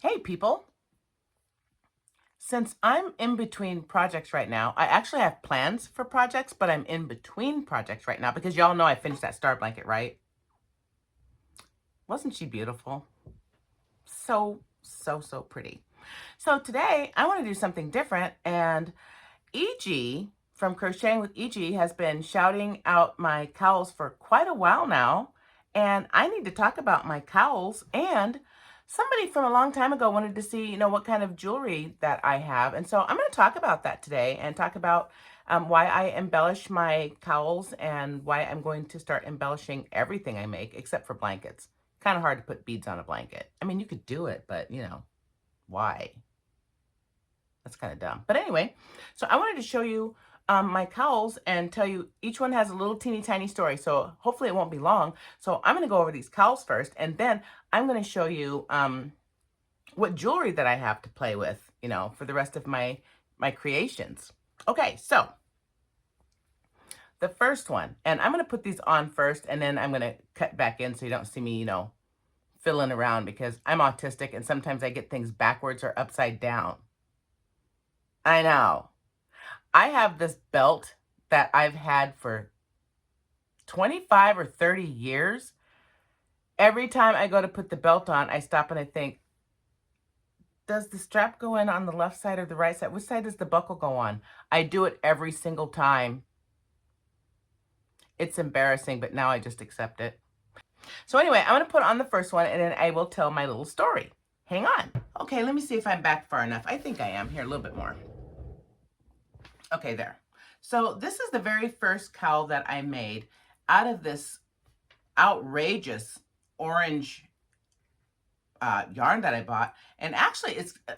Hey people, since I'm in between projects right now, I actually have plans for projects, but I'm in between projects right now because y'all know I finished that star blanket, right? Wasn't she beautiful? So pretty. So today I want to do something different, and EG from Crocheting with EG has been shouting out my cowls for quite a while now, and I need to talk about my cowls. And somebody from a long time ago wanted to see, what kind of jewelry that I have, and so I'm going to talk about that today and talk about why I embellish my cowls and why I'm going to start embellishing everything I make except for blankets. Kind of hard to put beads on a blanket. I mean, you could do it, but why? That's kind of dumb. But anyway, so I wanted to show you my cowls and tell you each one has a little teeny tiny story. So hopefully it won't be long. So I'm going to go over these cowls first, and then I'm going to show you what jewelry that I have to play with, for the rest of my creations. Okay, so the first one, and I'm going to put these on first, and then I'm going to cut back in so you don't see me, fiddling around because I'm autistic and sometimes I get things backwards or upside down. I know. I have this belt that I've had for 25 or 30 years. Every time I go to put the belt on, I stop and I think, does the strap go in on the left side or the right side? Which side does the buckle go on? I do it every single time. It's embarrassing, but now I just accept it. So anyway, I'm going to put on the first one, and then I will tell my little story. Hang on. Okay, let me see if I'm back far enough. I think I am. Here, a little bit more. Okay, there. So this is the very first cowl that I made out of this outrageous orange yarn that I bought. And actually,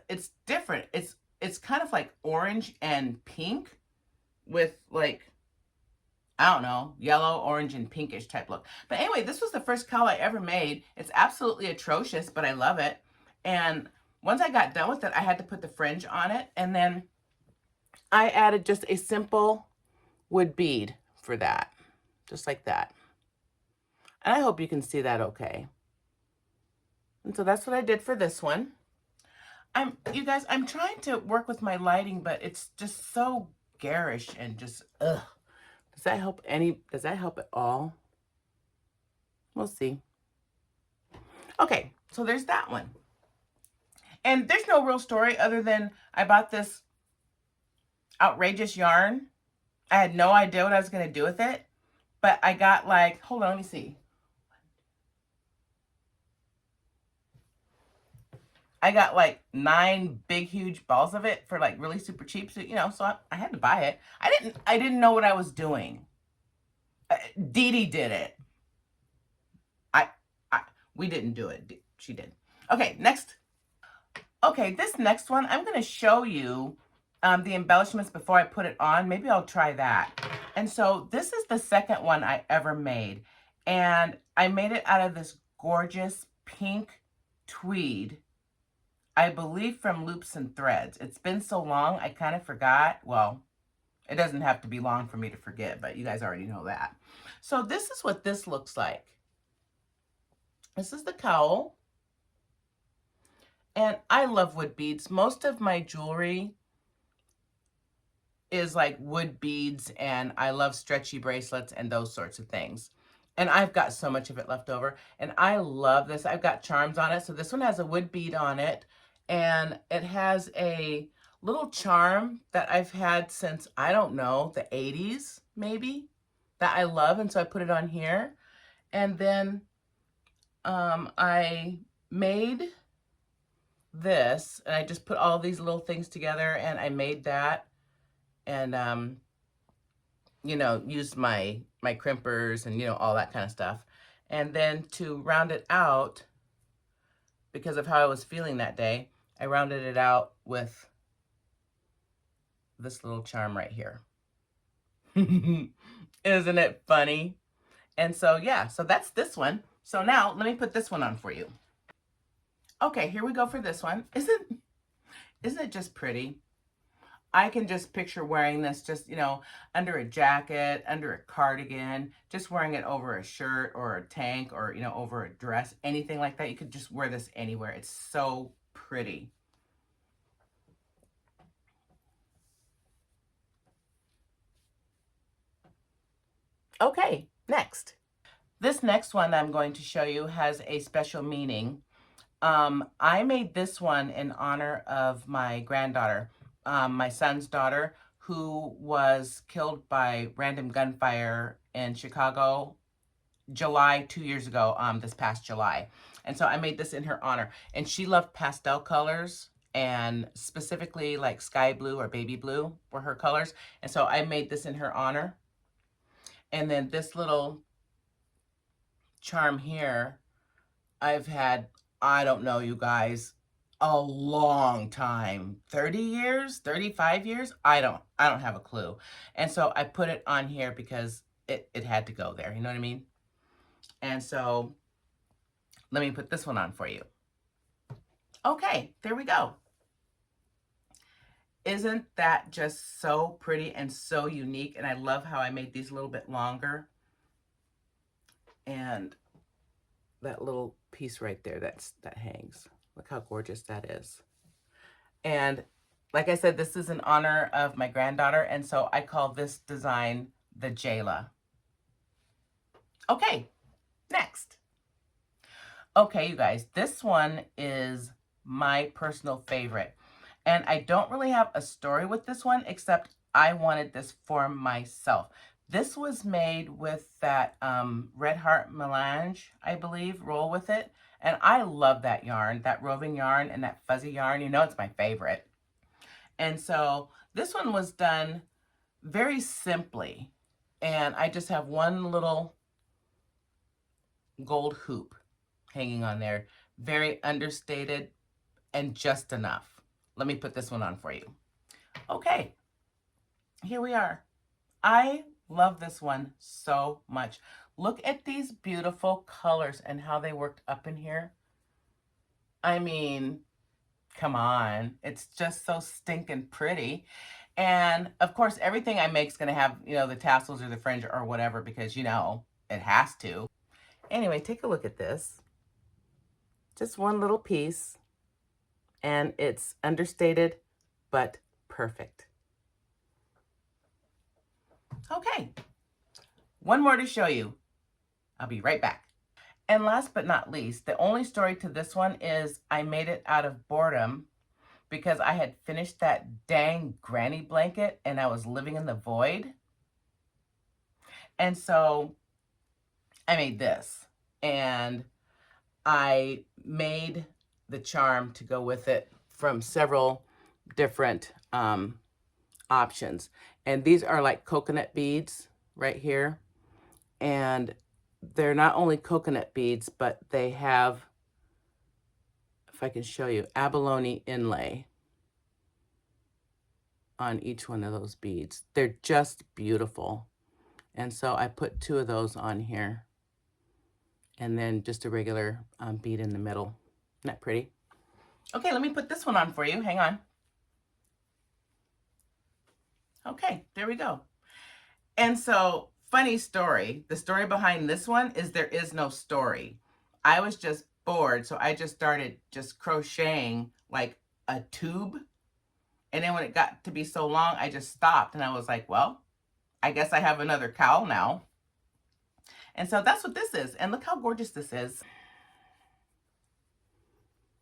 it's different. It's kind of like orange and pink with, like, I don't know, yellow, orange, and pinkish type look. But anyway, this was the first cowl I ever made. It's absolutely atrocious, but I love it. And once I got done with it, I had to put the fringe on it. And then I added just a simple wood bead for that, just like that. And I hope you can see that okay. And so that's what I did for this one. You guys, I'm trying to work with my lighting, but it's just so garish and just, ugh. Does that help at all? We'll see. Okay, so there's that one. And there's no real story other than I bought this outrageous yarn. I had no idea what I was going to do with it, but I got, like, hold on, let me see. I got like 9 big, huge balls of it for like really super cheap. So, so I had to buy it. I didn't know what I was doing. Dee Dee did it. I, we didn't do it. She did. Okay, next. Okay, this next one, I'm going to show you the embellishments before I put it on. Maybe I'll try that. And so this is the second one I ever made. And I made it out of this gorgeous pink tweed, I believe from Loops and Threads. It's been so long, I kind of forgot. Well, it doesn't have to be long for me to forget, but you guys already know that. So this is what this looks like. This is the cowl. And I love wood beads. Most of my jewelry is like wood beads, and I love stretchy bracelets and those sorts of things. And I've got so much of it left over. And I love this. I've got charms on it. So this one has a wood bead on it. And it has a little charm that I've had since, I don't know, the 80s, maybe, that I love. And so I put it on here. And then I made this, and I just put all these little things together, and I made that. And, used my crimpers and, all that kind of stuff. And then to round it out, because of how I was feeling that day, I rounded it out with this little charm right here. Isn't it funny? And so, yeah, so that's this one. So now let me put this one on for you. Okay, here we go for this one. Isn't it just pretty? I can just picture wearing this just, under a jacket, under a cardigan, just wearing it over a shirt or a tank or, over a dress, anything like that. You could just wear this anywhere. It's so pretty. Okay, next. This next one I'm going to show you has a special meaning. I made this one in honor of my granddaughter, my son's daughter, who was killed by random gunfire in Chicago, July 2 years ago, this past July. And so I made this in her honor. And she loved pastel colors, and specifically like sky blue or baby blue were her colors. And so I made this in her honor. And then this little charm here, I've had, I don't know, you guys, a long time, 30 years, 35 years. I don't have a clue. And so I put it on here because it had to go there. You know what I mean? And so let me put this one on for you. Okay, there we go. Isn't that just so pretty and so unique? And I love how I made these a little bit longer. And that little piece right there that hangs. Look how gorgeous that is. And like I said, this is in honor of my granddaughter, and so I call this design the Jayla. Okay, next. Okay, you guys, this one is my personal favorite. And I don't really have a story with this one, except I wanted this for myself. This was made with that Red Heart Melange, I believe, roll with it. And I love that yarn, that roving yarn and that fuzzy yarn. You know, it's my favorite. And so this one was done very simply. And I just have one little gold hoop hanging on there. Very understated and just enough. Let me put this one on for you. Okay, here we are. I love this one so much. Look at these beautiful colors and how they worked up in here. I mean, come on. It's just so stinking pretty. And of course, everything I make is going to have, you know, the tassels or the fringe or whatever, because, you know, it has to. Anyway, take a look at this. Just one little piece. And it's understated, but perfect. Okay, one more to show you. I'll be right back. And last but not least, the only story to this one is I made it out of boredom because I had finished that dang granny blanket and I was living in the void. And so I made this, and I made the charm to go with it from several different options. And these are like coconut beads right here. And they're not only coconut beads, but they have, if I can show you, abalone inlay on each one of those beads. They're just beautiful. And so I put 2 of those on here. And then just a regular bead in the middle. Isn't that pretty? Okay, let me put this one on for you. Hang on. Okay, there we go. And so, funny story. The story behind this one is there is no story. I was just bored, so I just started just crocheting like a tube. And then when it got to be so long, I just stopped and I was like, well, I guess I have another cowl now. And so that's what this is. And look how gorgeous this is.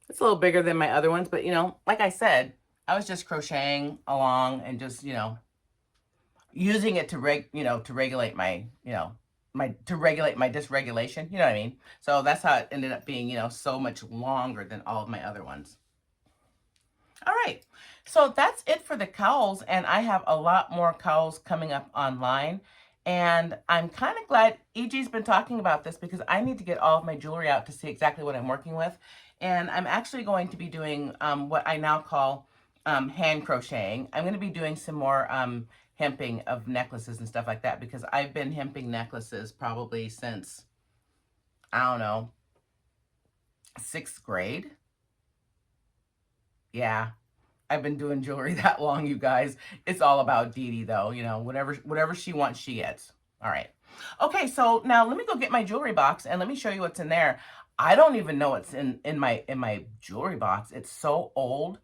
It's a little bigger than my other ones, but you know, like I said, I was just crocheting along and just, you know, using it to regulate my, to regulate my dysregulation, you know what I mean? So that's how it ended up being, you know, so much longer than all of my other ones. All right, so that's it for the cowls, and I have a lot more cowls coming up online. And I'm kind of glad EG's been talking about this because I need to get all of my jewelry out to see exactly what I'm working with. And I'm actually going to be doing what I now call hand crocheting. I'm going to be doing some more hemping of necklaces and stuff like that because I've been hemping necklaces probably since, I don't know, 6th grade. Yeah, I've been doing jewelry that long, you guys. It's all about Dee Dee, though. You know, whatever she wants, she gets. All right. Okay, so now let me go get my jewelry box and let me show you what's in there. I don't even know what's in my jewelry box. It's so old.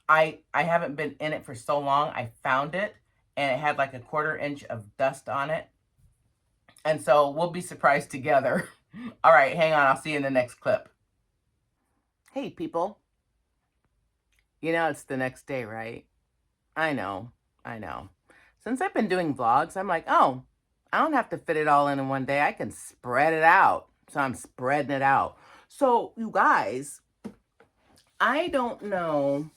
I haven't been in it for so long. I found it and it had like a 1/4 inch of dust on it. And so we'll be surprised together. All right, hang on. I'll see you in the next clip. Hey, people. You know, it's the next day, right? I know. I know. Since I've been doing vlogs, I'm like, oh, I don't have to fit it all in one day. I can spread it out. So I'm spreading it out. So, you guys, I don't know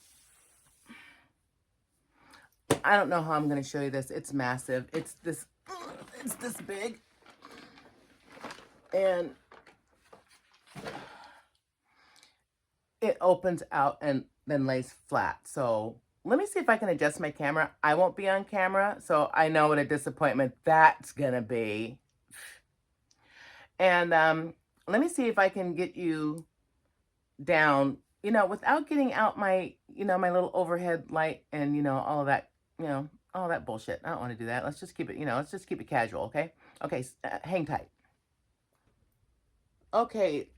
how I'm going to show you this. It's massive. It's this big. And it opens out and then lays flat. So let me see if I can adjust my camera. I won't be on camera, so I know what a disappointment that's going to be. And let me see if I can get you down, you know, without getting out my, you know, my little overhead light and, you know, all of that, you know, all that bullshit. I don't want to do that. Let's just keep it, you know, let's just keep it casual, okay? Okay, hang tight. Okay.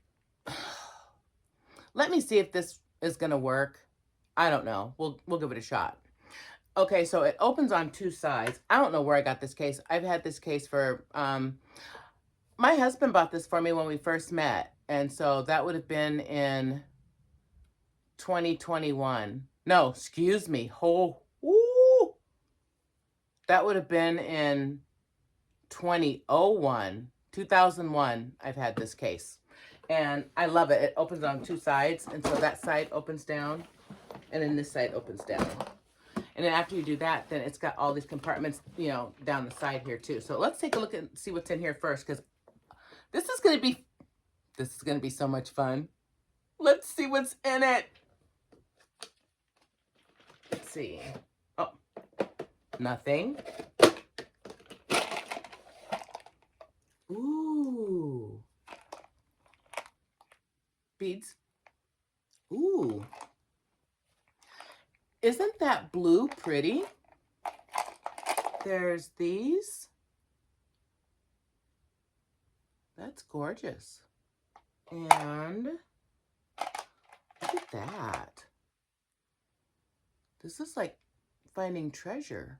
Let me see if this is going to work. I don't know. We'll give it a shot. Okay, so it opens on 2 sides. I don't know where I got this case. I've had this case for, my husband bought this for me when we first met. And so that would have been in 2021. No, excuse me. Ooh, that would have been in 2001. I've had this case. And I love it. It opens on 2 sides. And so that side opens down. And then this side opens down. And then after you do that, then it's got all these compartments, you know, down the side here too. So let's take a look and see what's in here first, because this is going to be so much fun. Let's see what's in it. Let's see. Oh, nothing. Ooh. Beads. Ooh. Isn't that blue pretty? There's these. That's gorgeous. And look at that. This is like finding treasure.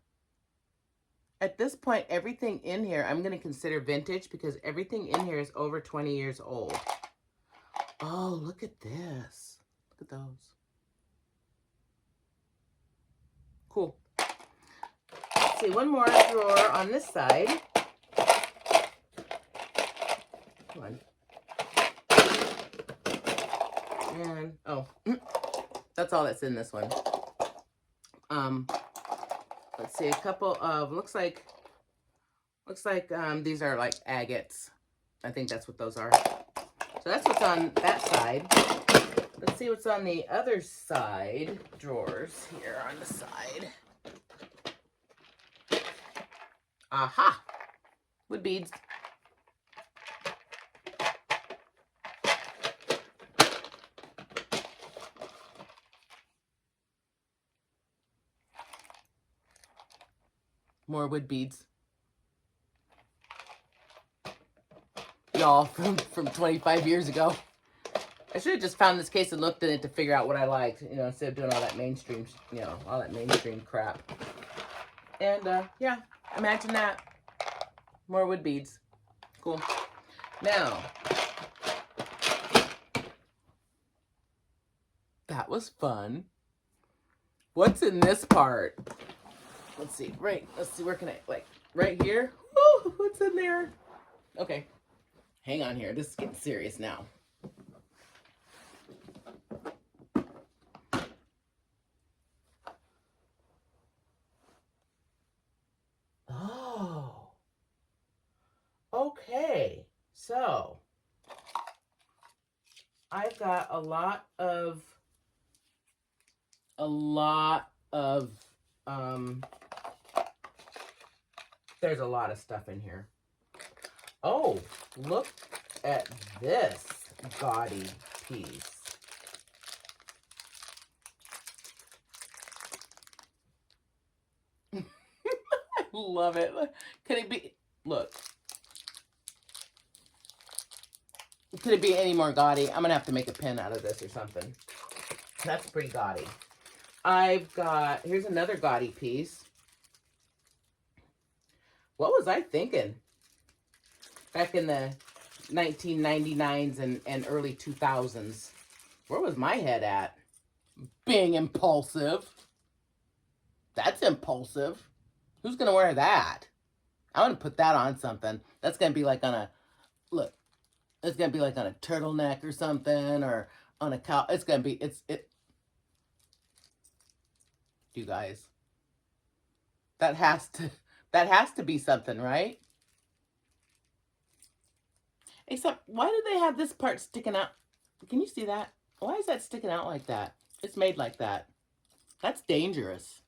At this point, everything in here, I'm going to consider vintage because everything in here is over 20 years old. Oh, look at this. Look at those. Cool. Let's see, one more drawer on this side. Come on. And, oh, that's all that's in this one. Let's see, a couple of, looks like these are like agates. I think that's what those are. So that's what's on that side. Let's see what's on the other side. Drawers here on the side. Aha! Wood beads. More wood beads. Y'all, from 25 years ago. I should have just found this case and looked at it to figure out what I liked, you know, instead of doing all that mainstream, you know, all that mainstream crap. And, yeah, imagine that. More wood beads. Cool. Now, that was fun. What's in this part? Let's see, where can I, like, right here? Woo, what's in there? Okay, hang on here. This is getting serious now. Oh. Okay, so I've got a lot of, there's a lot of stuff in here. Oh, look at this gaudy piece. I love it. Can it be, look. Could it be any more gaudy? I'm gonna have to make a pin out of this or something. That's pretty gaudy. I've got, here's another gaudy piece. What was I thinking back in the 1999s and early 2000s? Where was my head at? Being impulsive. That's impulsive. Who's gonna wear that? I want to put that on something. That's gonna be like on a, look, it's gonna be like on a turtleneck or something, or on a cow. It's gonna be, you guys, that has to be something, right? Except, why do they have this part sticking out? Can you see that? Why is that sticking out like that? It's made like that. That's dangerous.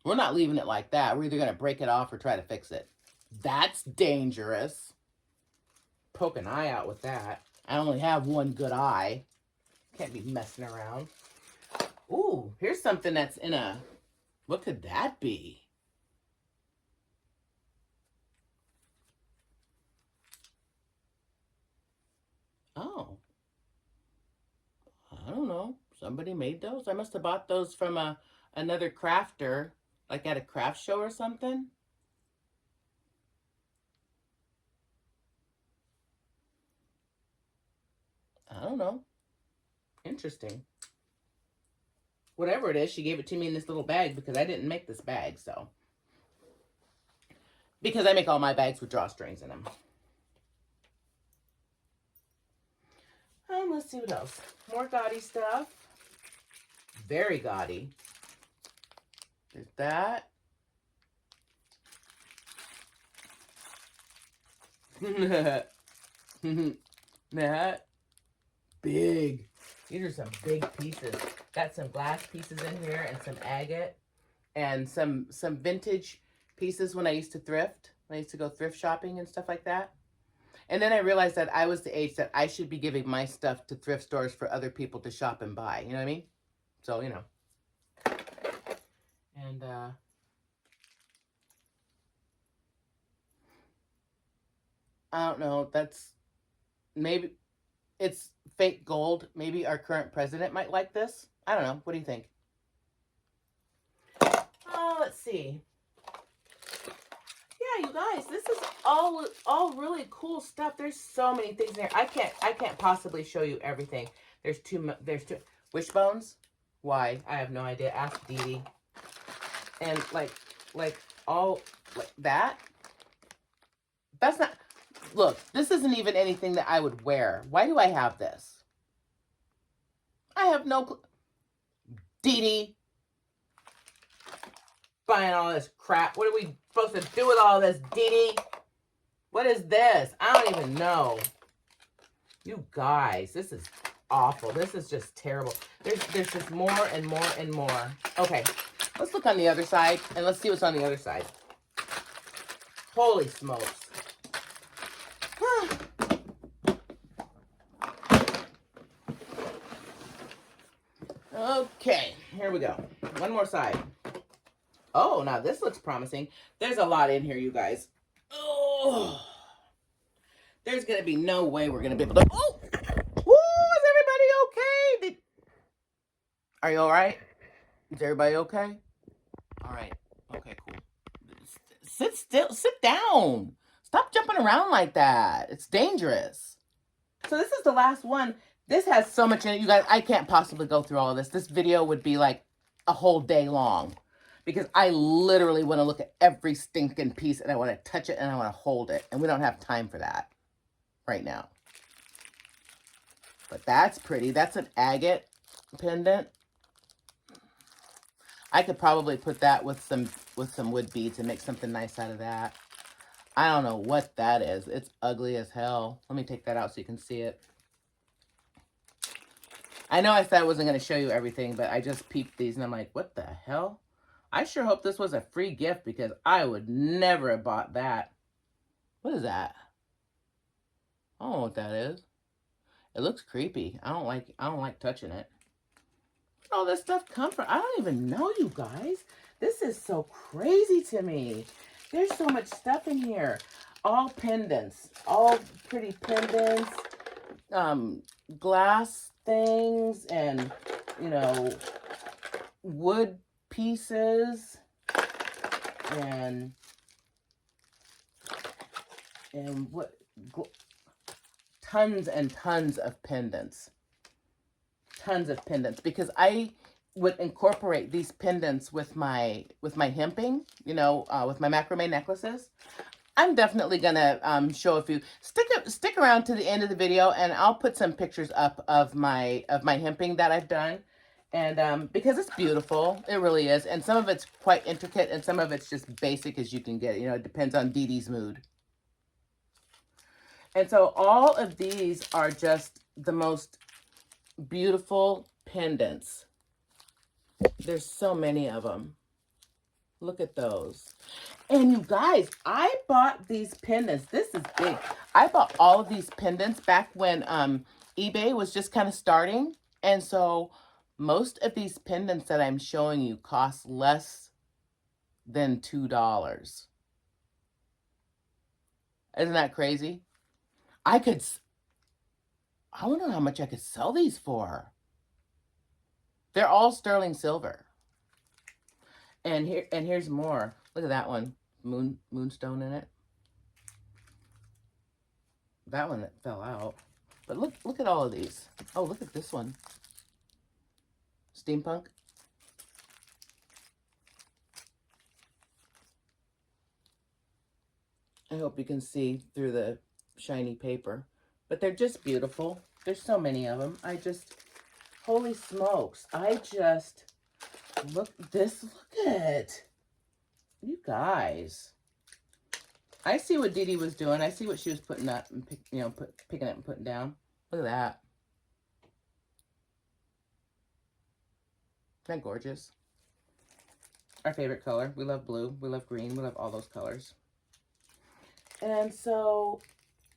We're not leaving it like that. We're either going to break it off or try to fix it. That's dangerous. Poke an eye out with that. I only have one good eye. Can't be messing around. Ooh, here's something that's in a... What could that be? Oh. I don't know. Somebody made those? I must have bought those from another crafter, like at a craft show or something. I don't know. Interesting. Whatever it is, she gave it to me in this little bag because I didn't make this bag, so. Because I make all my bags with drawstrings in them. Let's see what else. More gaudy stuff. Very gaudy. There's that. That. Big. These are some big pieces. Got some glass pieces in here and some agate and some vintage pieces when I used to thrift. When I used to go thrift shopping and stuff like that. And then I realized that I was the age that I should be giving my stuff to thrift stores for other people to shop and buy. You know what I mean? So, you know. And, I don't know. That's, maybe, it's fake gold. Maybe our current president might like this. I don't know. What do you think? Let's see. Yeah, you guys, this is all really cool stuff. There's so many things there. I can't possibly show you everything. There's two wishbones. Why? I have no idea. Ask Dee Dee. And like all like that. That's not. Look, this isn't even anything that I would wear. Why do I have this? I have no clue. Dee Dee. Buying all this crap. What are we supposed to do with all this, Dee Dee? What is this? I don't even know. You guys, this is awful. This is just terrible. There's just more and more and more. Okay, let's look on the other side and let's see what's on the other side. Holy smokes. Okay, here we go. One more side. Oh, now this looks promising. There's a lot in here, you guys. Oh, there's going to be no way we're going to be able to... Oh, woo, is everybody okay? Are you all right? Is everybody okay? All right. Okay, cool. Sit still. Sit down. Stop jumping around like that. It's dangerous. So this is the last one. This has so much in it, you guys. I can't possibly go through all of this. This video would be like a whole day long. Because I literally want to look at every stinking piece and I want to touch it and I want to hold it. And we don't have time for that right now. But that's pretty. That's an agate pendant. I could probably put that with some wood beads and make something nice out of that. I don't know what that is. It's ugly as hell. Let me take that out so you can see it. I know I said I wasn't going to show you everything, but I just peeped these and I'm like, what the hell? I sure hope this was a free gift because I would never have bought that. What is that? I don't know what that is. It looks creepy. I don't like touching it. Where'd all this stuff come from? I don't even know, you guys. This is so crazy to me. There's so much stuff in here. all pendants, all pretty pendants, glass things, and, you know, wood pieces, and what, tons and tons of pendants. Tons of pendants, because I would incorporate these pendants with my hemping, you know, with my macrame necklaces. I'm definitely gonna show a few. Stick around to the end of the video, and I'll put some pictures up of my hemping that I've done, and because it's beautiful, it really is, and some of it's quite intricate, and some of it's just basic as you can get. You know, it depends on Dee Dee's mood. And so all of these are just the most beautiful pendants. There's so many of them. Look at those. And you guys, I bought these pendants. This is big. I bought all of these pendants back when eBay was just kind of starting. And so most of these pendants that I'm showing you cost less than $2. Isn't that crazy? I wonder how much I could sell these for. They're all sterling silver. And here's more. Look at that one. Moonstone in it. That one that fell out. But look at all of these. Oh, look at this one. Steampunk. I hope you can see through the shiny paper. But they're just beautiful. There's so many of them. Holy smokes. Look at you guys. I see what Dee Dee was doing. I see what she was putting up and picking up and putting down. Look at that. Isn't that gorgeous? Our favorite color. We love blue. We love green. We love all those colors. And so,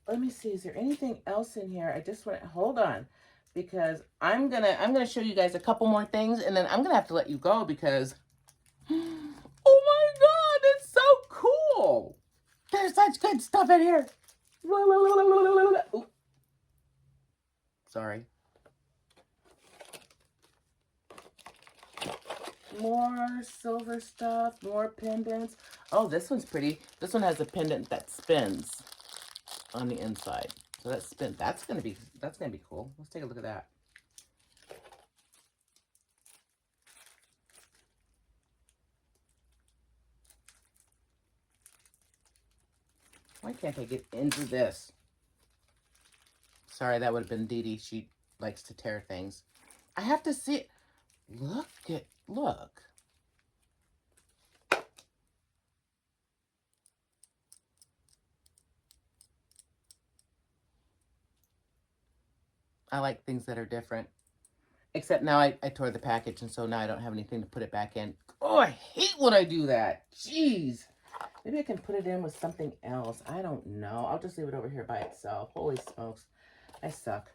let me see. Is there anything else in here? I just want to hold on, because I'm gonna show you guys a couple more things, and then I'm gonna have to let you go because, oh my God, it's so cool. There's such good stuff in here. Ooh. Sorry. More silver stuff, more pendants. Oh, this one's pretty. This one has a pendant that spins on the inside. So that's gonna be cool. Let's take a look at that. Why can't I get into this? Sorry, that would have been Dee Dee. She likes to tear things. I have to see it. Look. I like things that are different. Except now I tore the package, and so now I don't have anything to put it back in. Oh, I hate when I do that. Jeez. Maybe I can put it in with something else. I don't know. I'll just leave it over here by itself. Holy smokes. I suck.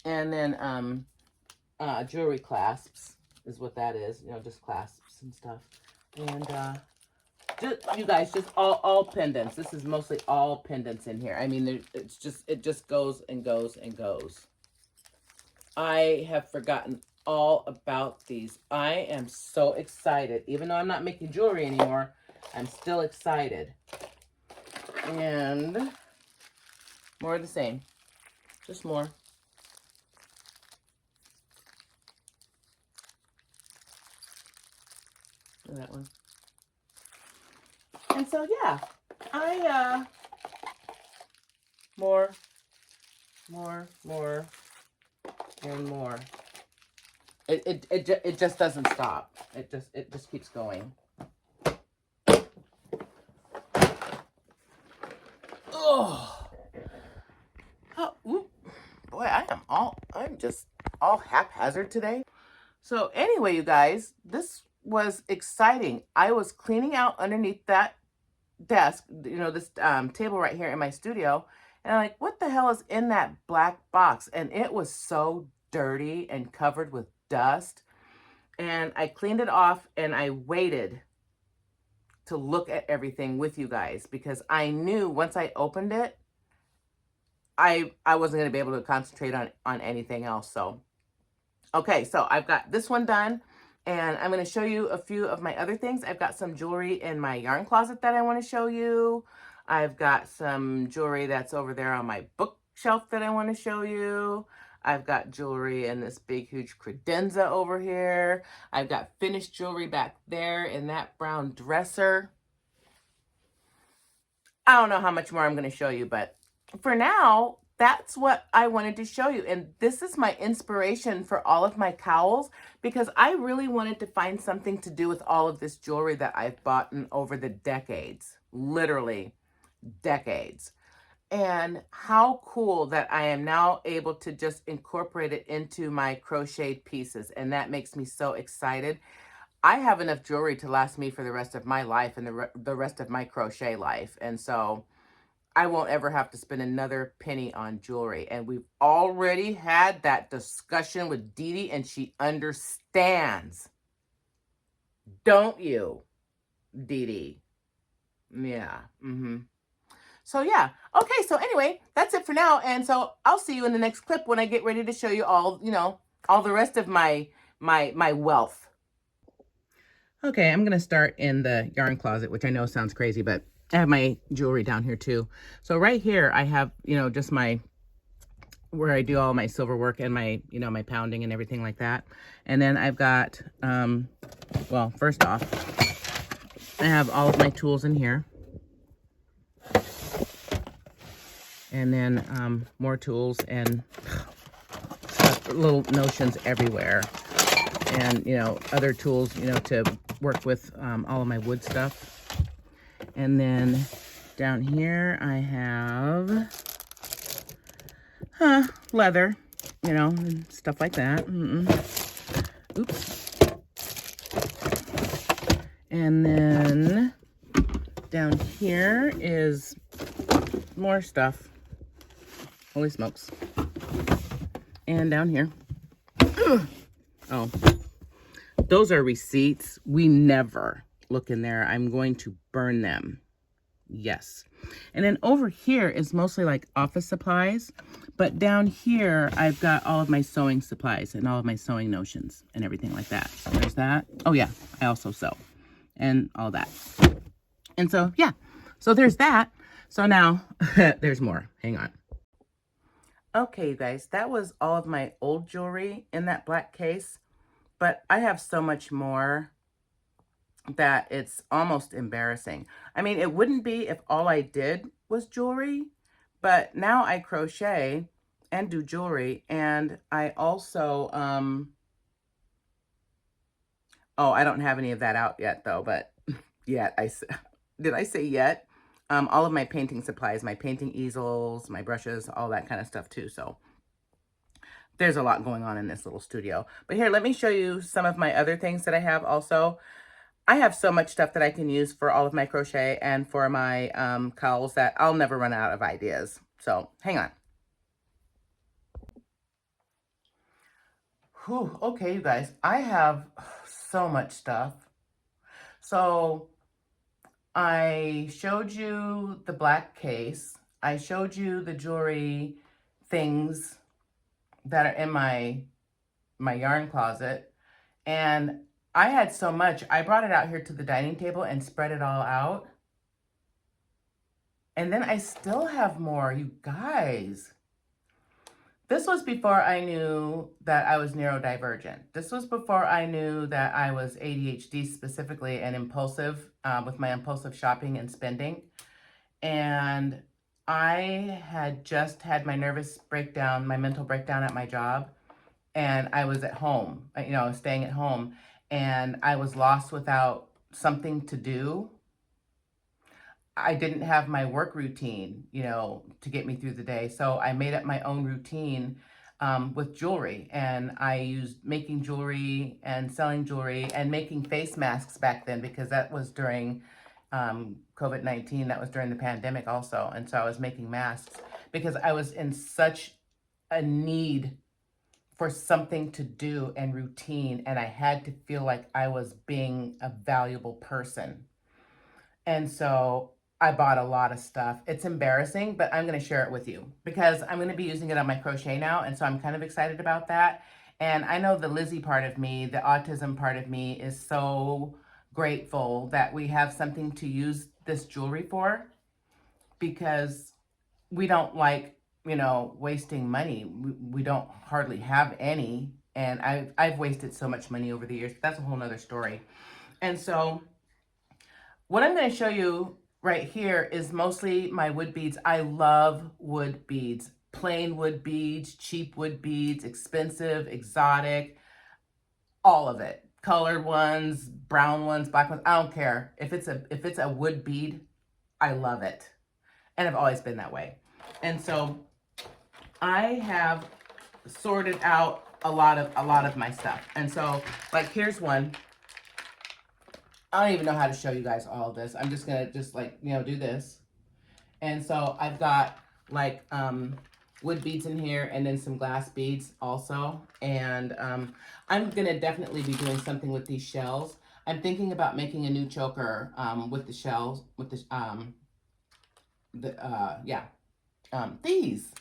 And then jewelry clasps is what that is. You know, just clasps and stuff. And you guys, just all pendants. This is mostly all pendants in here. I mean, it just goes and goes and goes. I have forgotten all about these. I am so excited. Even though I'm not making jewelry anymore, I'm still excited. And more of the same. Just more. Look at that one. And so, yeah, more, and more. It just doesn't stop. It just keeps going. Oh, boy, I'm just all haphazard today. So anyway, you guys, this was exciting. I was cleaning out underneath that desk, you know, this table right here in my studio, and I'm like, what the hell is in that black box? And it was so dirty and covered with dust. And I cleaned it off, and I waited to look at everything with you guys, because I knew once I opened it, I wasn't going to be able to concentrate on anything else. So, okay, so I've got this one done, and I'm going to show you a few of my other things. I've got some jewelry in my yarn closet that I want to show you. I've got some jewelry that's over there on my bookshelf that I want to show you. I've got jewelry in this big, huge credenza over here. I've got finished jewelry back there in that brown dresser. I don't know how much more I'm going to show you, but for now, that's what I wanted to show you. And this is my inspiration for all of my cowls, because I really wanted to find something to do with all of this jewelry that I've bought in over the decades, literally decades. And how cool that I am now able to just incorporate it into my crocheted pieces. And that makes me so excited. I have enough jewelry to last me for the rest of my life and the rest of my crochet life. And so I won't ever have to spend another penny on jewelry. And we've already had that discussion with Dee Dee, and she understands. Don't you, Dee Dee? Yeah. So yeah. Okay, so anyway, that's it for now. And so I'll see you in the next clip when I get ready to show you all, all the rest of my wealth. Okay, I'm going to start in the yarn closet, which I know sounds crazy, but I have my jewelry down here too. So right here, I have, just where I do all my silver work and my, my pounding and everything like that. And then I've got, well, first off, I have all of my tools in here. And then more tools and little notions everywhere. And, other tools, to work with all of my wood stuff. And then down here I have leather, and stuff like that. Oops. And then down here is more stuff. Holy smokes. And down here. Oh, those are receipts. We never look in there. I'm going to burn them. Yes. And then over here is mostly like office supplies. But down here, I've got all of my sewing supplies and all of my sewing notions and everything like that. So there's that. Oh yeah, I also sew and all that. And so, yeah. So there's that. So now there's more. Hang on. Okay, you guys, that was all of my old jewelry in that black case. But I have so much more that it's almost embarrassing. I mean, it wouldn't be if all I did was jewelry, but now I crochet and do jewelry, and I also, oh, I don't have any of that out yet though, but yet, did I say yet? All of my painting supplies, my painting easels, my brushes, all that kind of stuff too, so there's a lot going on in this little studio. But here, let me show you some of my other things that I have also. I have so much stuff that I can use for all of my crochet and for my cowls that I'll never run out of ideas. So hang on. Whew, okay, you guys, I have so much stuff. So I showed you the black case. I showed you the jewelry things that are in my yarn closet. And I had so much, I brought it out here to the dining table and spread it all out. And then I still have more, you guys. This was before I knew that I was neurodivergent. This was before I knew that I was ADHD specifically and impulsive with my impulsive shopping and spending. And I had just had my nervous breakdown, my mental breakdown at my job. And I was at home, I was staying at home, and I was lost without something to do. I didn't have my work routine, to get me through the day. So I made up my own routine with jewelry, and I used making jewelry and selling jewelry and making face masks back then, because that was during COVID-19. That was during the pandemic also. And so I was making masks because I was in such a need for something to do and routine, and I had to feel like I was being a valuable person. And so I bought a lot of stuff. It's embarrassing, but I'm going to share it with you because I'm going to be using it on my crochet now. And so I'm kind of excited about that. And I know the Lizzie part of me, the autism part of me, is so grateful that we have something to use this jewelry for, because we don't like, wasting money. We don't hardly have any. And I've wasted so much money over the years. But that's a whole nother story. And so what I'm going to show you right here is mostly my wood beads. I love wood beads. Plain wood beads, cheap wood beads, expensive, exotic, all of it. Colored ones, brown ones, black ones, I don't care. If it's a wood bead, I love it. And I've always been that way. And so I have sorted out a lot of my stuff. And so, like, here's one. I don't even know how to show you guys all of this. I'm just gonna do this. And so I've got like wood beads in here, and then some glass beads also. And I'm gonna definitely be doing something with these shells. I'm thinking about making a new choker with the shells, with the these.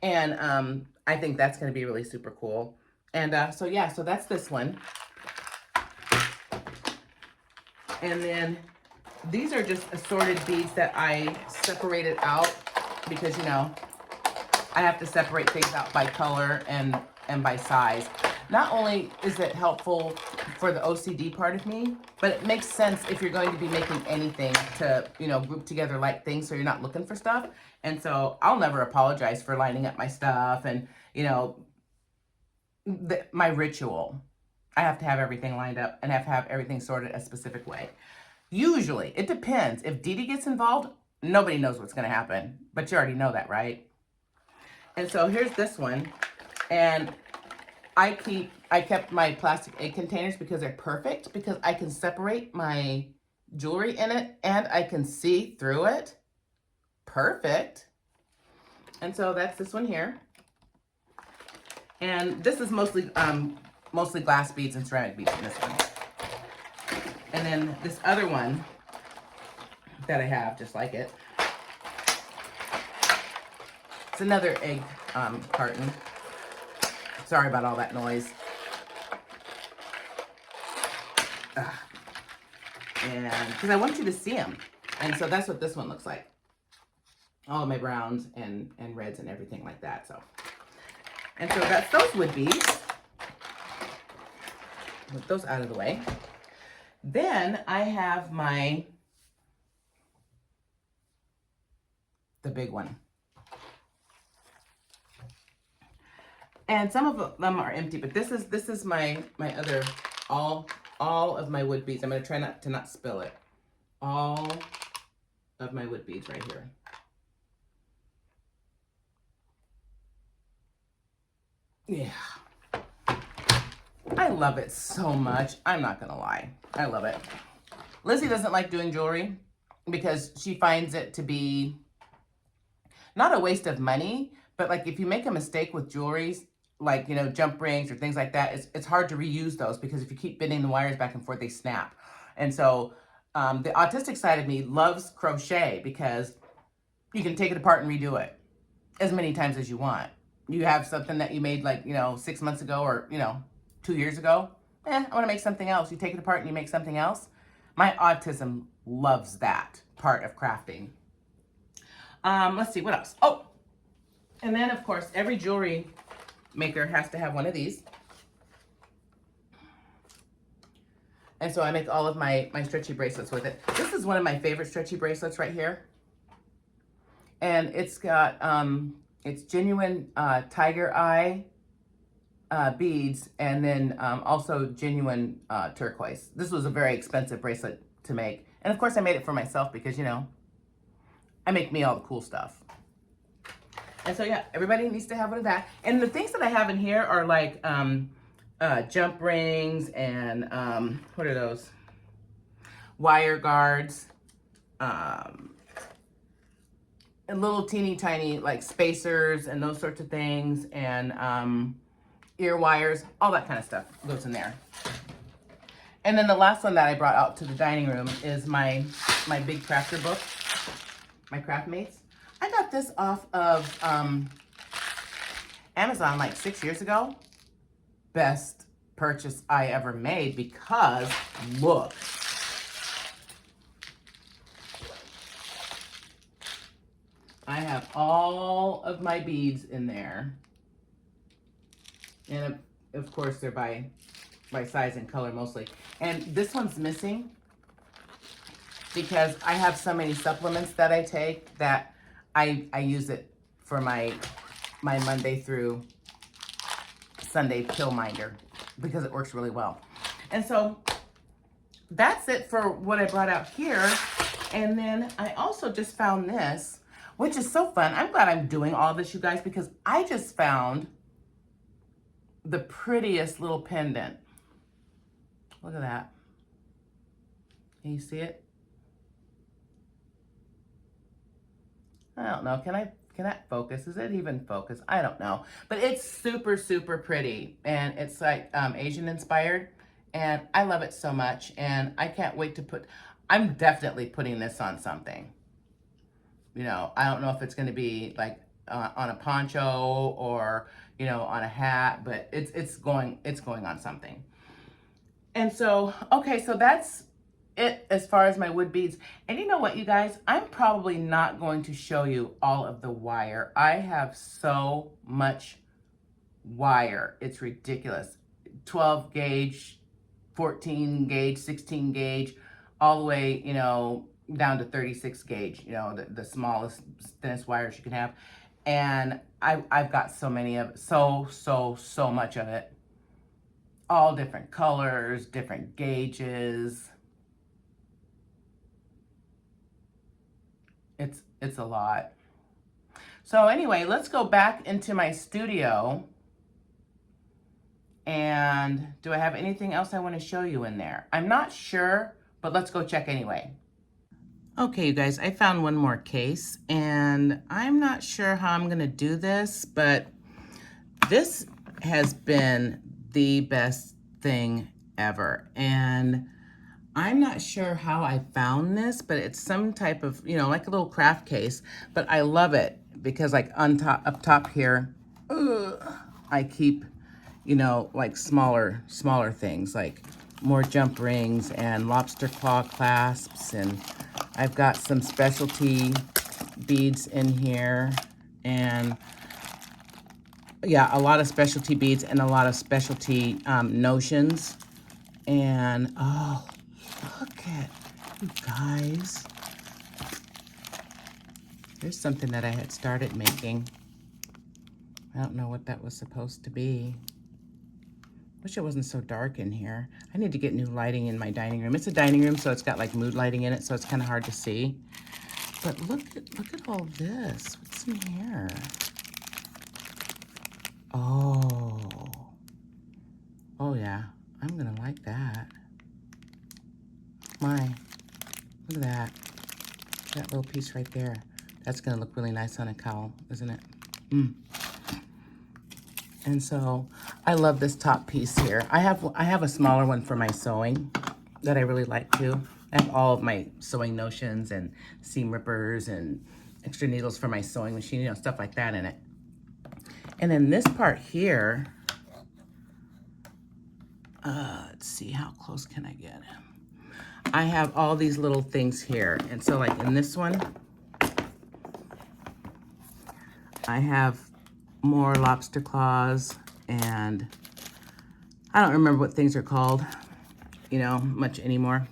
And I think that's gonna be really super cool. And so that's this one. And then these are just assorted beads that I separated out because, I have to separate things out by color and by size. Not only is it helpful for the OCD part of me, but it makes sense if you're going to be making anything to, group together like things so you're not looking for stuff. And so I'll never apologize for lining up my stuff and, my ritual. I have to have everything lined up and have to have everything sorted a specific way. Usually, it depends. If Dee Dee gets involved, nobody knows what's going to happen. But you already know that, right? And so here's this one. And I kept my plastic egg containers because they're perfect, because I can separate my jewelry in it and I can see through it. Perfect. And so that's this one here. And this is mostly glass beads and ceramic beads in this one. And then this other one that I have, just like it, it's another egg carton. Sorry about all that noise. And because I want you to see them. And so that's what this one looks like. All of my browns and reds and everything like that. And so that's those wood beads. Put those out of the way. Then I have the big one. And some of them are empty, but this is my other, all of my wood beads. I'm going to try not to spill it. All of my wood beads right here. Yeah. I love it so much. I'm not going to lie. I love it. Lizzie doesn't like doing jewelry because she finds it to be not a waste of money, but like if you make a mistake with jewelry, like, jump rings or things like that, it's hard to reuse those because if you keep bending the wires back and forth, they snap. And so the autistic side of me loves crochet because you can take it apart and redo it as many times as you want. You have something that you made like, 6 months ago or, 2 years ago. I want to make something else. You take it apart and you make something else. My autism loves that part of crafting. Let's see, what else? Oh, and then of course, every jewelry maker has to have one of these. And so I make all of my stretchy bracelets with it. This is one of my favorite stretchy bracelets right here. And it's got, it's genuine tiger eye beads, and then also genuine turquoise. This was a very expensive bracelet to make. And of course I made it for myself because, I make me all the cool stuff. And so yeah, everybody needs to have one of that. And the things that I have in here are like jump rings and what are those? Wire guards, and little teeny tiny like spacers and those sorts of things, and ear wires, all that kind of stuff goes in there. And then the last one that I brought out to the dining room is my big crafter book, my Craftmates. I got this off of Amazon like 6 years ago. Best purchase I ever made because look. I have all of my beads in there. And of course they're by size and color mostly. And this one's missing because I have so many supplements that I take that I use it for my Monday through Sunday pill minder because it works really well. And so that's it for what I brought out here. And then I also just found this, which is so fun. I'm glad I'm doing all this, you guys, because I just found the prettiest little pendant. Look at that. Can you see it? I don't know. Can that focus? Is it even focus? I don't know. But it's super, super pretty. And it's like Asian inspired. And I love it so much. And I can't wait to I'm definitely putting this on something. You know, I don't know if it's going to be like on a poncho or, you know, on a hat, but it's going on something. And so, okay, so that's it as far as my wood beads. And you know what, you guys? I'm probably not going to show you all of the wire. I have so much wire. It's ridiculous. 12 gauge, 14 gauge, 16 gauge, all the way, you know, down to 36 gauge, you know, the smallest, thinnest wires you can have. And I've got so many of it, so much of it. All different colors, different gauges. It's a lot. So anyway, let's go back into my studio. And do I have anything else I want to show you in there? I'm not sure, but let's go check anyway. Okay, you guys, I found one more case, and I'm not sure how I'm going to do this, but this has been the best thing ever. And I'm not sure how I found this, but it's some type of, you know, like a little craft case, but I love it because like up top here, I keep, you know, like smaller things, like more jump rings and lobster claw clasps, and I've got some specialty beads in here, and yeah, a lot of specialty beads and a lot of specialty notions. And oh, look at you guys. There's something that I had started making. I don't know what that was supposed to be. Wish it wasn't so dark in here. I need to get new lighting in my dining room. It's a dining room, so it's got like mood lighting in it, so it's kind of hard to see. But look at all this. What's in here? Oh. Oh yeah, I'm gonna like that. My, look at that. That little piece right there. That's gonna look really nice on a cowl, isn't it? And so I love this top piece here. I have a smaller one for my sewing that I really like too. I have all of my sewing notions and seam rippers and extra needles for my sewing machine, you know, stuff like that in it. And then this part here, let's see, how close can I get? I have all these little things here. And so like in this one, I have more lobster claws, and I don't remember what things are called, you know, much anymore,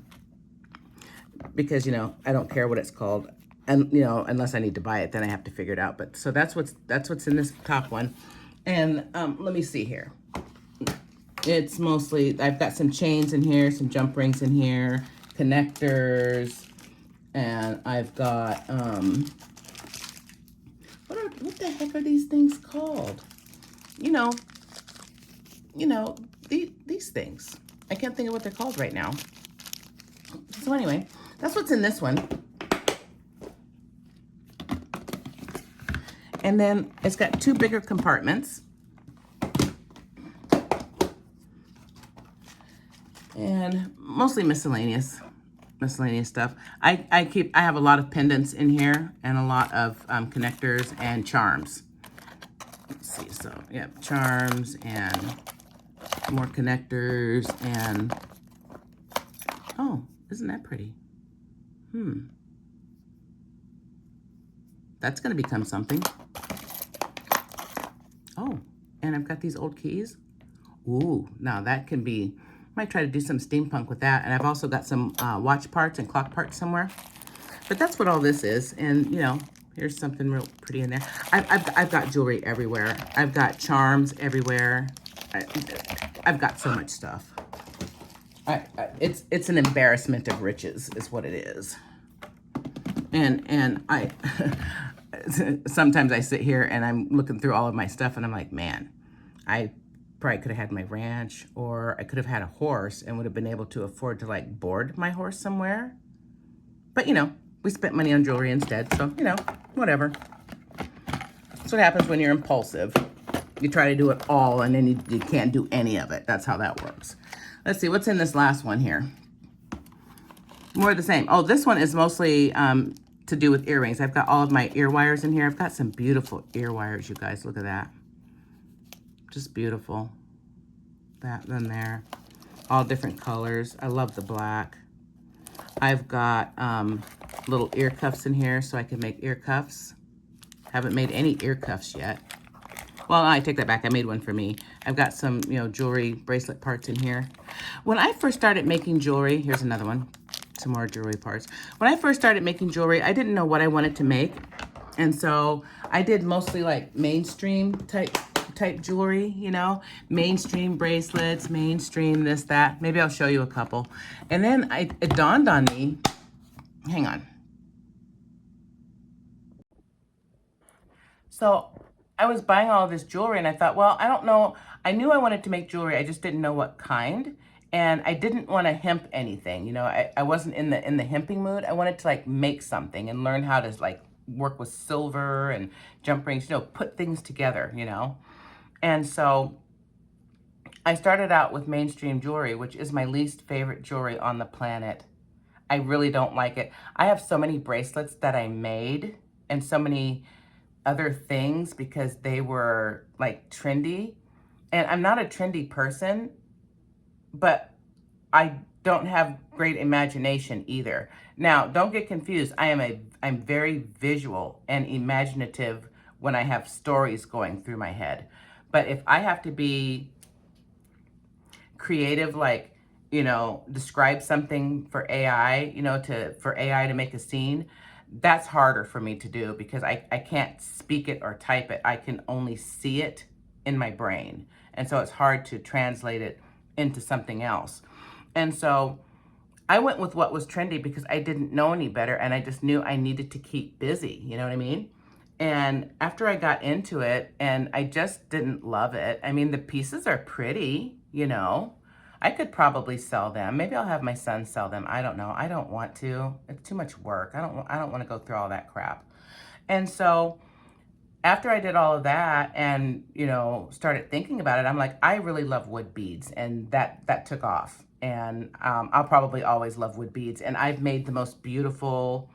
because, you know, I don't care what it's called, and, you know, unless I need to buy it, then I have to figure it out. But so that's what's in this top one. And let me see here. It's mostly, I've got some chains in here, some jump rings in here, connectors, and I've got what the heck are these things called? You know, these things. I can't think of what they're called right now. So anyway, that's what's in this one. And then it's got two bigger compartments. and mostly miscellaneous stuff. I have a lot of pendants in here and a lot of connectors and charms. Let's see, so yeah, charms and more connectors and, oh, isn't that pretty? That's gonna become something. Oh, and I've got these old keys. Ooh, now that can be, might try to do some steampunk with that. And I've also got some watch parts and clock parts somewhere. But that's what all this is. And, you know, here's something real pretty in there. I've got jewelry everywhere. I've got charms everywhere. I've got so much stuff. It's an embarrassment of riches is what it is. And I sometimes I sit here and I'm looking through all of my stuff and I'm like, man, I probably could have had my ranch, or I could have had a horse and would have been able to afford to like board my horse somewhere. But you know, we spent money on jewelry instead, so you know, whatever. That's what happens when you're impulsive. You try to do it all and then you can't do any of it. That's how that works. Let's see, what's in this last one here? More of the same. Oh, this one is mostly to do with earrings. I've got all of my ear wires in here. I've got some beautiful ear wires, you guys. Look at that. Just beautiful. That then there. All different colors. I love the black. I've got little ear cuffs in here so I can make ear cuffs. Haven't made any ear cuffs yet. Well, I take that back. I made one for me. I've got some, you know, jewelry bracelet parts in here. When I first started making jewelry, here's another one. Some more jewelry parts. When I first started making jewelry, I didn't know what I wanted to make. And so I did mostly like mainstream type jewelry, you know, mainstream bracelets, mainstream this, that. Maybe I'll show you a couple. And then it dawned on me, hang on. So I was buying all of this jewelry and I thought, well, I don't know. I knew I wanted to make jewelry. I just didn't know what kind. And I didn't want to hemp anything. You know, I wasn't in the hemping mood. I wanted to like make something and learn how to like work with silver and jump rings, you know, put things together, you know. And so I started out with mainstream jewelry, which is my least favorite jewelry on the planet. I really don't like it. I have so many bracelets that I made and so many other things because they were like trendy. And I'm not a trendy person, but I don't have great imagination either. Now, don't get confused. I'm very visual and imaginative when I have stories going through my head. But if I have to be creative, like, you know, describe something for AI, you know, for AI to make a scene, that's harder for me to do because I can't speak it or type it. I can only see it in my brain. And so it's hard to translate it into something else. And so I went with what was trendy because I didn't know any better and I just knew I needed to keep busy, you know what I mean? And after I got into it and I just didn't love it. I mean, the pieces are pretty, you know. I could probably sell them. Maybe I'll have my son sell them. I don't know. I don't want to. It's too much work. I don't want to go through all that crap. And so after I did all of that and, you know, started thinking about it, I'm like, I really love wood beads, and that took off. And I'll probably always love wood beads. And I've made the most beautiful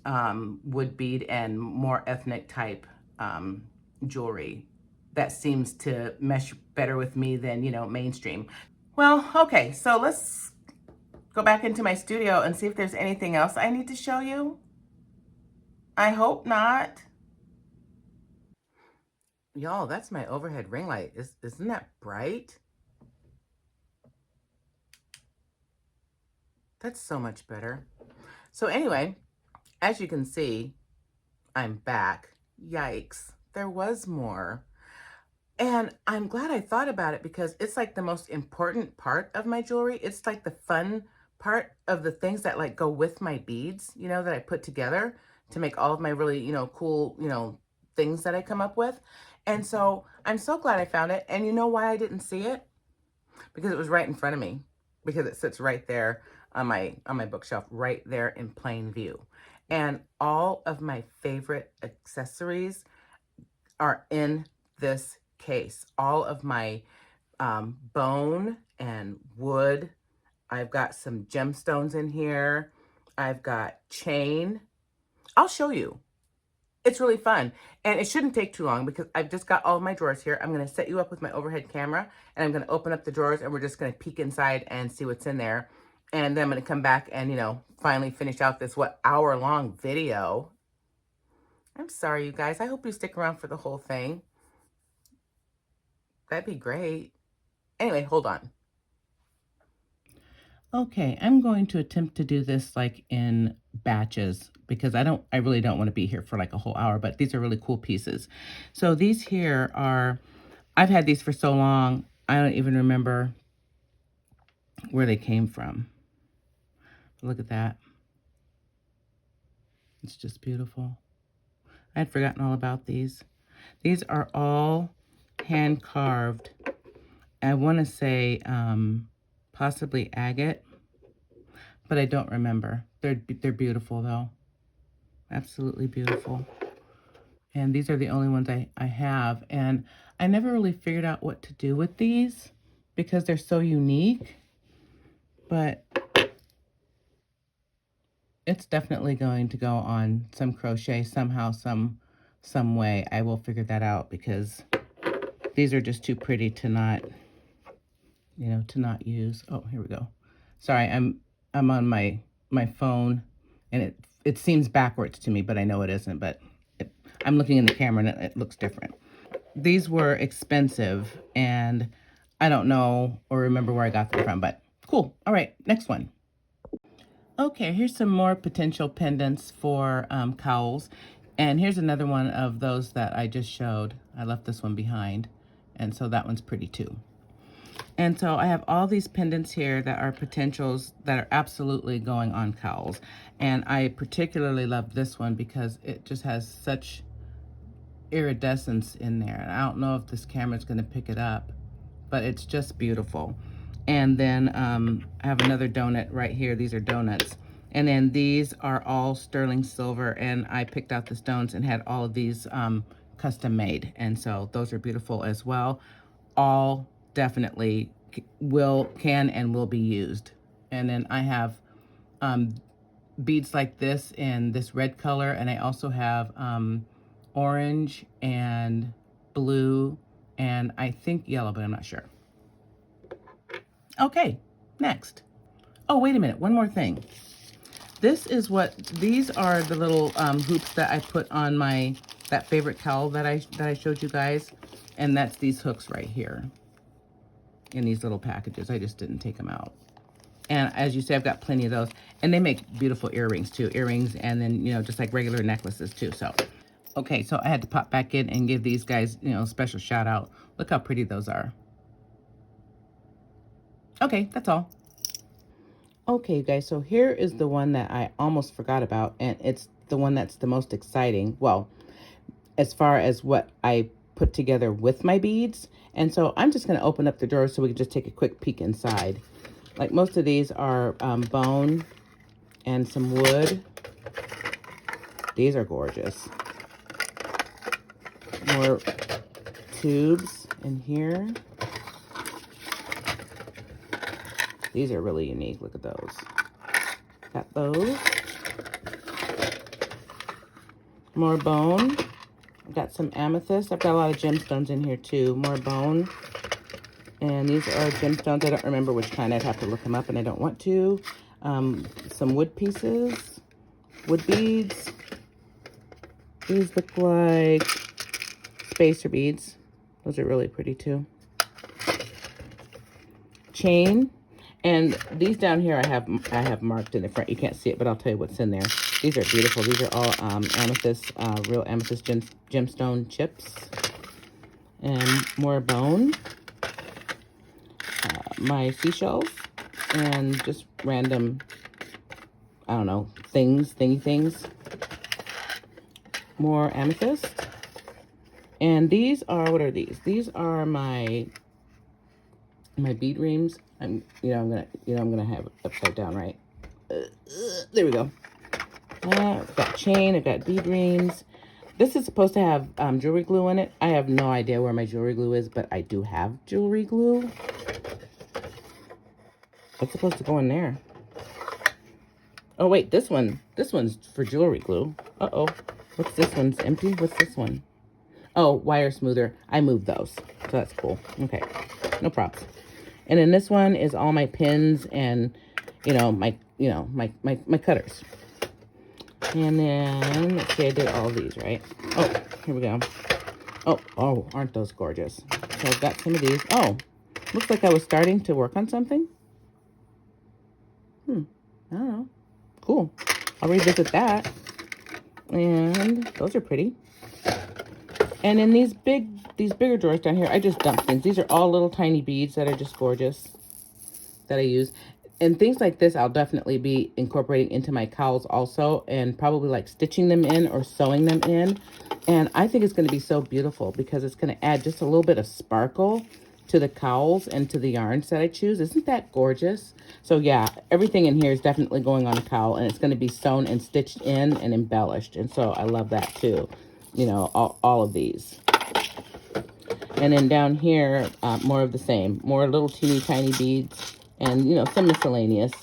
wood bead and more ethnic type jewelry that seems to mesh better with me than, you know, mainstream. Well, okay, so let's go back into my studio and see if there's anything else I need to show you. I hope not. Y'all, that's my overhead ring light. Isn't that bright? That's so much better. So anyway, as you can see, I'm back. Yikes, there was more. And I'm glad I thought about it because it's like the most important part of my jewelry. It's like the fun part of the things that like go with my beads, you know, that I put together to make all of my really, you know, cool, you know, things that I come up with. And so I'm so glad I found it. And you know why I didn't see it? Because it was right in front of me, because it sits right there on my bookshelf, right there in plain view. And all of my favorite accessories are in this case. All of my bone and wood I've got some gemstones in here. I've got chain. I'll show you. It's really fun. And it shouldn't take too long because I've just got all of my drawers here. I'm going to set you up with my overhead camera, and I'm going to open up the drawers, and we're just going to peek inside and see what's in there. And then I'm going to come back and, you know, finally finish out this, hour-long video. I'm sorry, you guys. I hope you stick around for the whole thing. That'd be great. Anyway, hold on. Okay, I'm going to attempt to do this like in batches because I really don't want to be here for like a whole hour, but these are really cool pieces. So these here are, I've had these for so long, I don't even remember where they came from. Look at that. It's just beautiful. I had forgotten all about these. These are all hand carved. I want to say possibly agate, but I don't remember. They're beautiful though. Absolutely beautiful. And these are the only ones I have. And I never really figured out what to do with these because they're so unique. But it's definitely going to go on some crochet somehow, some way. I will figure that out because these are just too pretty to not, you know, to not use. Oh, here we go. Sorry, I'm on my phone, and it seems backwards to me, but I know it isn't. But I'm looking in the camera, and it looks different. These were expensive, and I don't know or remember where I got them from, but cool. All right, next one. Okay, here's some more potential pendants for cowls. And here's another one of those that I just showed. I left this one behind, and so that one's pretty too. And so I have all these pendants here that are potentials that are absolutely going on cowls. And I particularly love this one because it just has such iridescence in there. And I don't know if this camera's going to pick it up, but it's just beautiful. And then I have another donut right here. These are donuts. And then these are all sterling silver, and I picked out the stones and had all of these custom made. And so those are beautiful as well. All definitely can and will be used. And then I have beads like this in this red color, and I also have orange and blue and I think yellow, but I'm not sure. Okay, next. Oh, wait a minute, one more thing. These are the little hoops that I put on that favorite cowl that I showed you guys, and that's these hooks right here in these little packages. I just didn't take them out. And as you see, I've got plenty of those, and they make beautiful earrings too. Earrings, and then, you know, just like regular necklaces too. So, okay, so I had to pop back in and give these guys, you know, a special shout out. Look how pretty those are. Okay, that's all. Okay, you guys, so here is the one that I almost forgot about, and it's the one that's the most exciting. Well, as far as what I put together with my beads. And so I'm just going to open up the drawer so we can just take a quick peek inside. Like most of these are bone and some wood. These are gorgeous. More tubes in here. These are really unique. Look at those. Got those. More bone. I've got some amethyst. I've got a lot of gemstones in here too. More bone. And these are gemstones. I don't remember which kind. I'd have to look them up, and I don't want to. Some wood pieces. Wood beads. These look like spacer beads. Those are really pretty too. Chain. And these down here I have marked in the front. You can't see it, but I'll tell you what's in there. These are beautiful. These are all amethyst, real amethyst gemstone chips. And more bone. My seashells. And just random, I don't know, thingy things. More amethyst. And these are, what are these? These are my bead rings. I'm gonna have it upside down, right? There we go. I've got chain, I've got bead rings. This is supposed to have jewelry glue in it. I have no idea where my jewelry glue is, but I do have jewelry glue. What's supposed to go in there? Oh, wait, this one's for jewelry glue. Uh-oh. What's this one's empty? What's this one? Oh, wire smoother. I moved those, so that's cool. Okay, no props. And then this one is all my pins and, my cutters. And then, let's see, I did all these, right? Oh, here we go. Oh, aren't those gorgeous? So I've got some of these. Oh, looks like I was starting to work on something. I don't know. Cool. I'll revisit that. And those are pretty. And in these bigger drawers down here, I just dumped things. These are all little tiny beads that are just gorgeous that I use. And things like this, I'll definitely be incorporating into my cowls also, and probably like stitching them in or sewing them in. And I think it's going to be so beautiful because it's going to add just a little bit of sparkle to the cowls and to the yarns that I choose. Isn't that gorgeous? So yeah, everything in here is definitely going on a cowl, and it's going to be sewn and stitched in and embellished. And so I love that too. You know, all of these. And then down here, more of the same. More little teeny tiny beads and, you know, some miscellaneous.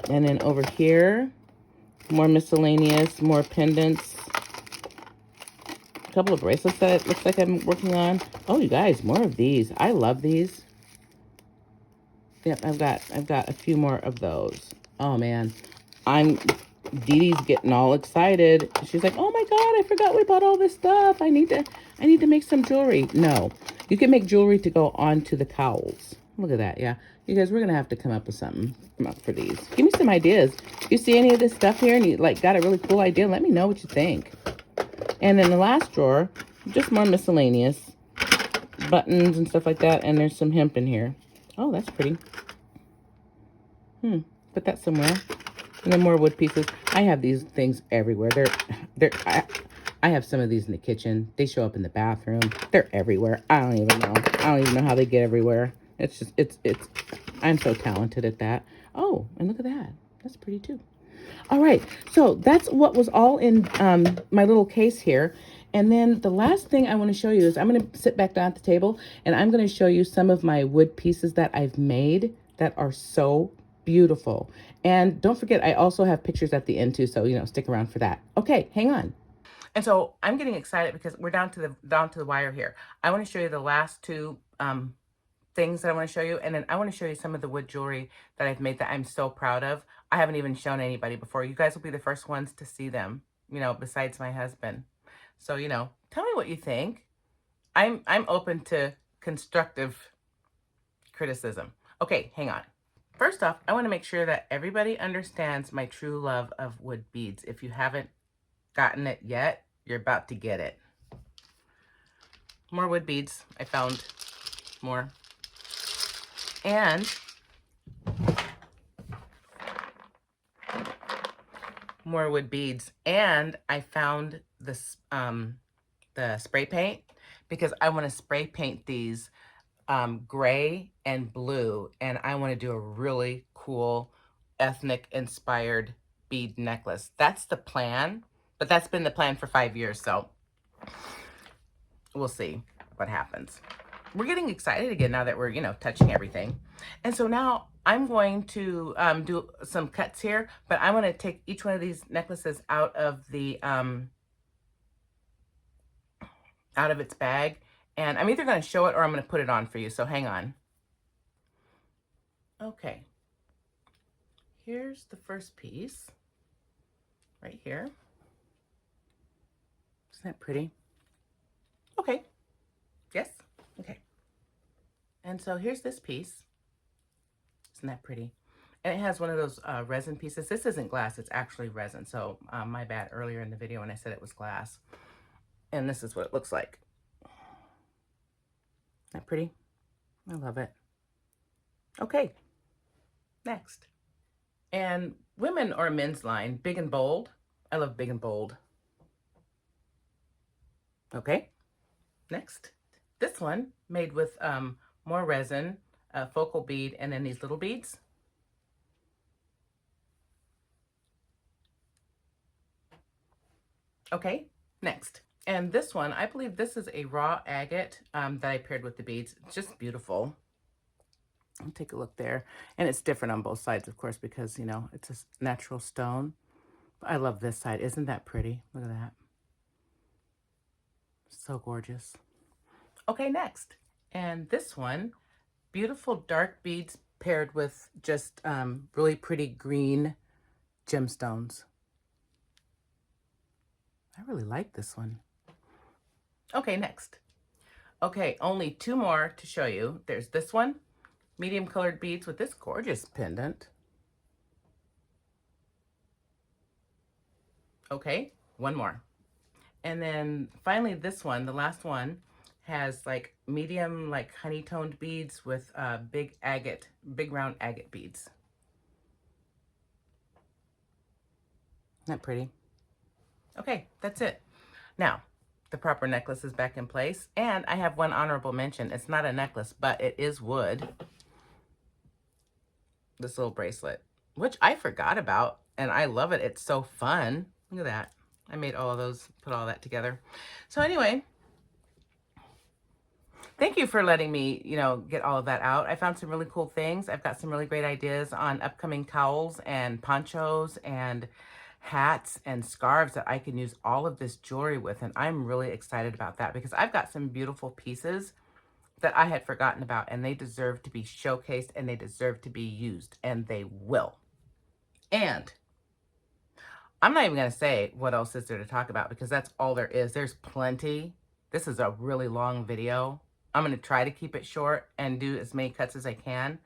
And then over here, more miscellaneous, more pendants. A couple of bracelets that it looks like I'm working on. Oh, you guys, more of these. I love these. Yep, I've got a few more of those. Oh man, Dee Dee's getting all excited. She's like, "Oh my God, I forgot we bought all this stuff. I need to make some jewelry." No, you can make jewelry to go onto the cowls. Look at that. Yeah, you guys, we're gonna have to come up with something for these. Give me some ideas. If you see any of this stuff here and you like got a really cool idea, let me know what you think. And in the last drawer, just more miscellaneous buttons and stuff like that. And there's some hemp in here. Oh, that's pretty. Put that somewhere. And then more wood pieces. I have these things everywhere. I have some of these in the kitchen. They show up in the bathroom. They're everywhere. I don't even know how they get everywhere. It's just, I'm so talented at that. Oh, and look at that. That's pretty too. All right. So that's what was all in my little case here. And then the last thing I want to show you is I'm going to sit back down at the table and I'm going to show you some of my wood pieces that I've made that are so beautiful. And don't forget, I also have pictures at the end too, so, you know, stick around for that. Okay, hang on. And so I'm getting excited because we're down to the wire here. I want to show you the last two things that I want to show you, and then I want to show you some of the wood jewelry that I've made that I'm so proud of. I haven't even shown anybody before. You guys will be the first ones to see them, you know, besides my husband. So, you know, tell me what you think. I'm open to constructive criticism. Okay, hang on. First off, I want to make sure that everybody understands my true love of wood beads. If you haven't gotten it yet, you're about to get it. More wood beads. I found more. And more wood beads. And I found this the spray paint because I want to spray paint these gray and blue, and I want to do a really cool ethnic inspired bead necklace. That's the plan, but that's been the plan for 5 years, so we'll see what happens. We're getting excited again now that we're, you know, touching everything. And so now I'm going to do some cuts here, but I want to take each one of these necklaces out of the out of its bag. And I'm either going to show it or I'm going to put it on for you. So hang on. Okay. Here's the first piece right here. Isn't that pretty? Okay. Yes. Okay. And so here's this piece. Isn't that pretty? And it has one of those resin pieces. This isn't glass. It's actually resin. So my bad earlier in the video when I said it was glass. And this is what it looks like. Isn't that pretty? I love it. Okay, next. And women or men's line, big and bold. I love big and bold. Okay, next. This one made with more resin, a focal bead, and then these little beads. Okay, next. And this one, I believe this is a raw agate that I paired with the beads. It's just beautiful. Take a look there. And it's different on both sides, of course, because, you know, it's a natural stone. I love this side. Isn't that pretty? Look at that. So gorgeous. Okay, next. And this one, beautiful dark beads paired with just really pretty green gemstones. I really like this one. Okay, next. Okay, only two more to show you. There's this one, medium colored beads with this gorgeous pendant. Okay, one more. And then finally this one, the last one, has like medium like honey toned beads with big round agate beads. Isn't that pretty? Okay, that's it. Now, the proper necklace is back in place, and I have one honorable mention. It's not a necklace, but it is wood. This little bracelet, which I forgot about, and I love it. It's so fun. Look at that. I made all of those, put all that together. So anyway, thank you for letting me, you know, get all of that out. I found some really cool things. I've got some really great ideas on upcoming cowls and ponchos and hats and scarves that I can use all of this jewelry with. And I'm really excited about that because I've got some beautiful pieces that I had forgotten about, and they deserve to be showcased and they deserve to be used, and they will. And I'm not even going to say what else is there to talk about because that's all there is. There's plenty. This is a really long video. I'm going to try to keep it short and do as many cuts as I can.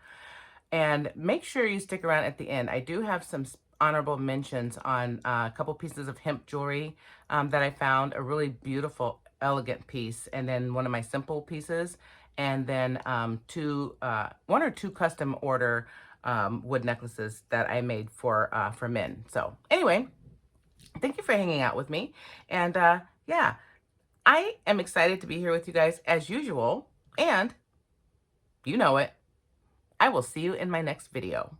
And make sure you stick around at the end. I do have some honorable mentions on a couple pieces of hemp jewelry that I found. A really beautiful, elegant piece. And then one of my simple pieces. And then one or two custom order wood necklaces that I made for men. So anyway, thank you for hanging out with me. And yeah, I am excited to be here with you guys as usual. And you know it. I will see you in my next video.